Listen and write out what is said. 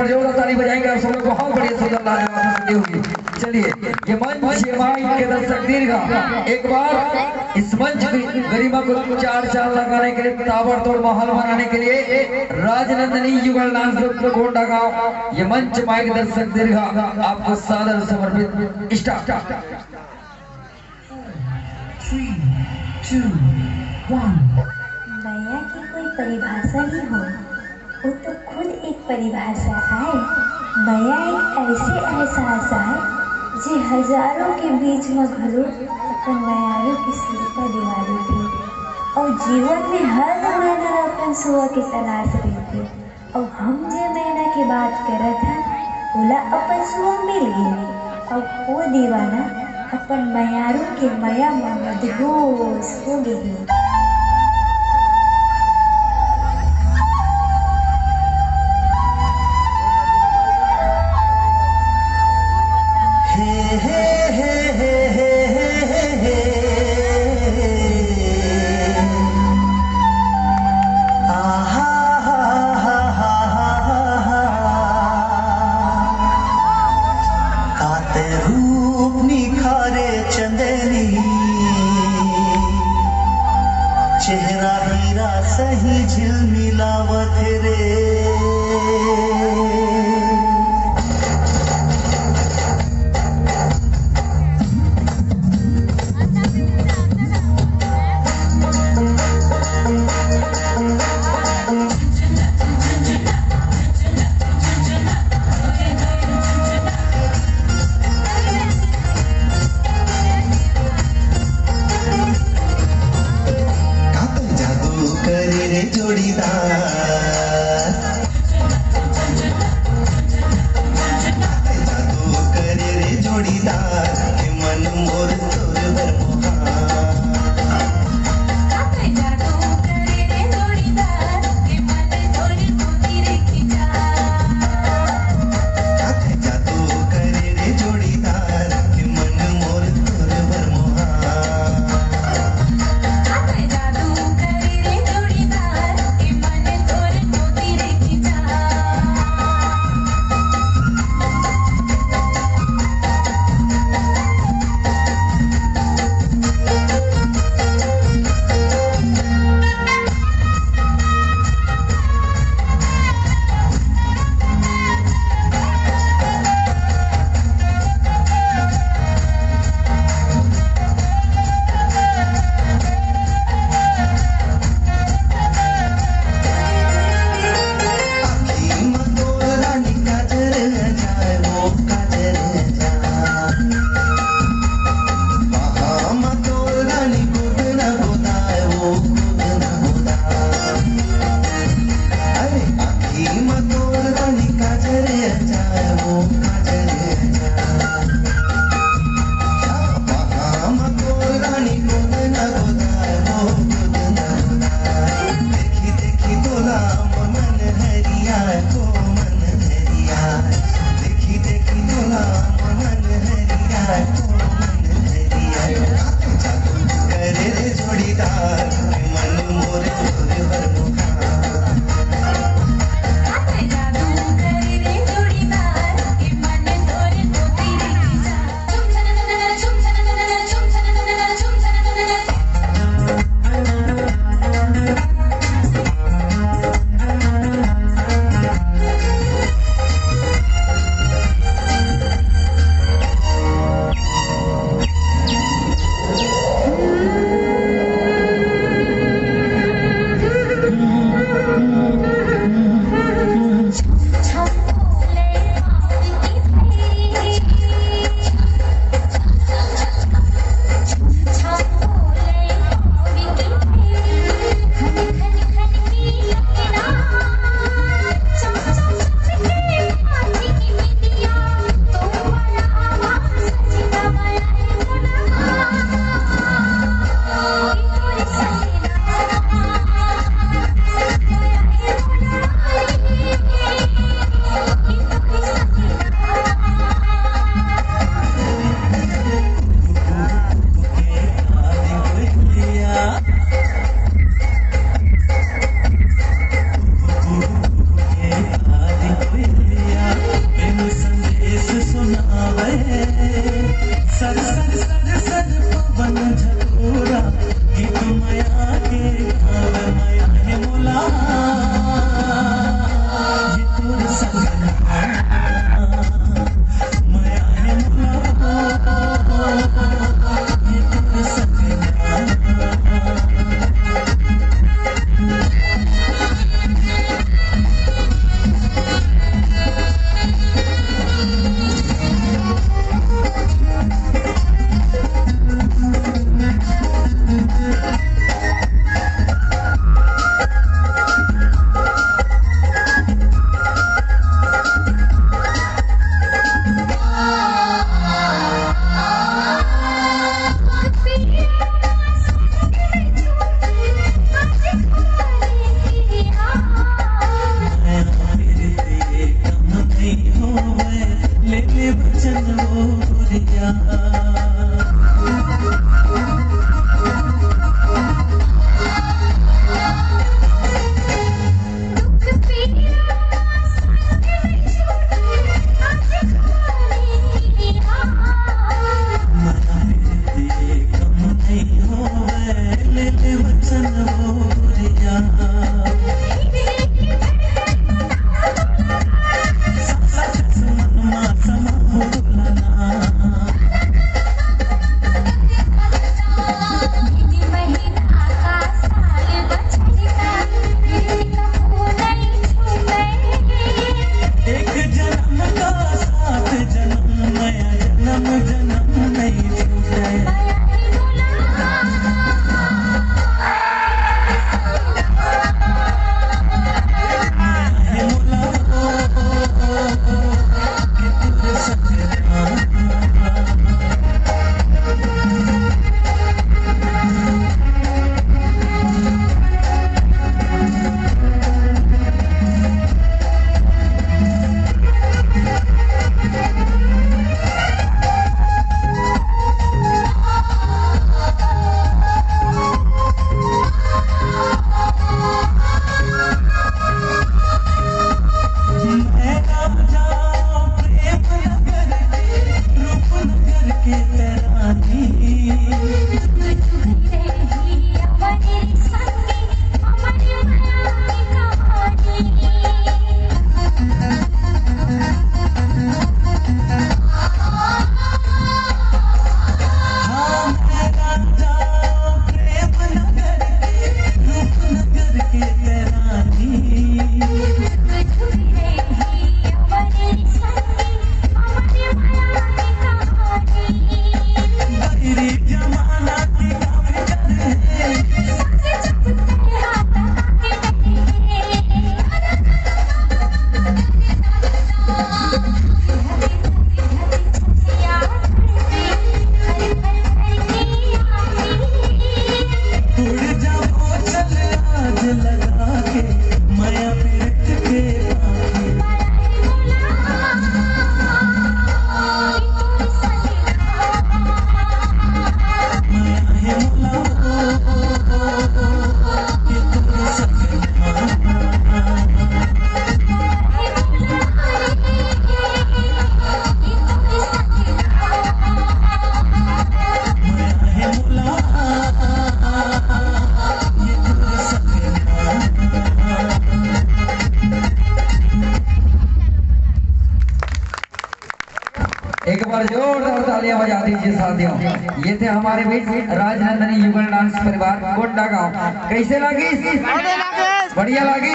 पर जोरदार ताली बजाएंगे आप सब लोग को। बहुत बढ़िया सुंदर लाजवाब होती होगी। चलिए ये मंच के दर्शक दीर्घा एक बार इस मंच की गरिमा को चार चांद लगाने के लिए, ताबड़तोड़ माहौल बनाने के लिए राजनंदनी युगल डांस ग्रुप कोंडा गांव ये मंच माइक दर्शक दीर्घा आपको सादर समर्पित। स्टार्ट। 3, 2, 1। माया की कोई परिभाषा ही हो, वो तो खुद एक परिभाषा है। माया एक ऐसे एहसास है जे हजारों के बीच में घरो अपन मायारू की सिर पर दीवारी थी और जीवन में हर महीना अपन सुआ के तलाश रही थी। और हम जे महीना की बात करत हैं बोला अपन सुआ मिल गई और वो दीवाना अपन मायारू के माया में मदहोश हो गई। चेहरा हीरा सही झिलमिलावत रे। जोड़ीदार जादू करे रे जोड़ीदार के मन मोर तोर बर जादू करे रे जोड़ीदार के मन तोर मोती रे खिंचा। जादू करे रे जोड़ीदार के मन मोर तोर बर मोहा। झकोरा गीत माया के गावे माया है मोला ये तोर सजन माया है मोला ये तोर सजन एक बार जोरदार तालियां बजा दीजिए साथियों। ये थे हमारे बीच राजनंदनी युगल डांस परिवार कोंडा गांव। कैसे लगी? बढ़िया लगी।